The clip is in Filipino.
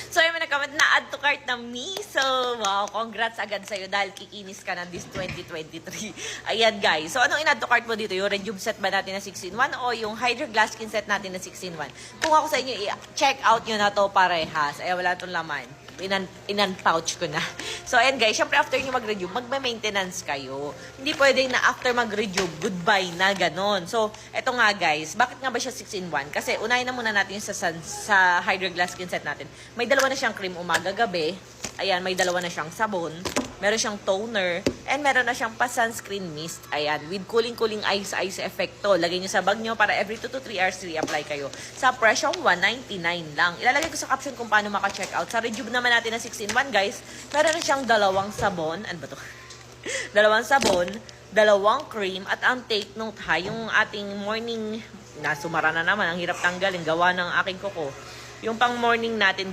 So, may nag-comment na add to cart na miso. Wow, congrats agad sa'yo dahil kikinis ka na this 2023. Ayan, guys. So, anong in-add to cart mo dito? Yung Rejuve set ba natin na 6-in-1 o yung Hydro Glass Skin set natin na 6-in-1? Kung ako sa inyo, i-check out nyo na to parehas. Ay, wala itong laman. Inan-pouch ko na. So, ayan guys, syempre after nyo mag-rejuve, magme-maintenance kayo. Hindi pwedeng na after mag-rejuve, goodbye na, ganon. So, eto nga guys, bakit nga ba siya 6-in-1? Kasi unahin na muna natin sa Hydro Glass Skin set natin. May dalawa na siyang cream umaga-gabi. Ayan, may dalawa na siyang sabon. Meron siyang toner. And meron na siyang pa-sunscreen mist. Ayan, with cooling ice effect to. Lagay nyo sa bag nyo para every 2 to 3 hours re-apply kayo. Sa presyong $199 lang. Ilalagay ko sa caption kung paano maka-check out. Sa Rejuve naman natin na 6-in-1 guys, meron na siyang dalawang sabon. Ano ba to? Dalawang sabon, dalawang cream, at ang take note ha, yung ating morning, nasumara na naman, ang hirap tanggalin, gawa ng aking kuko. Yung pang morning natin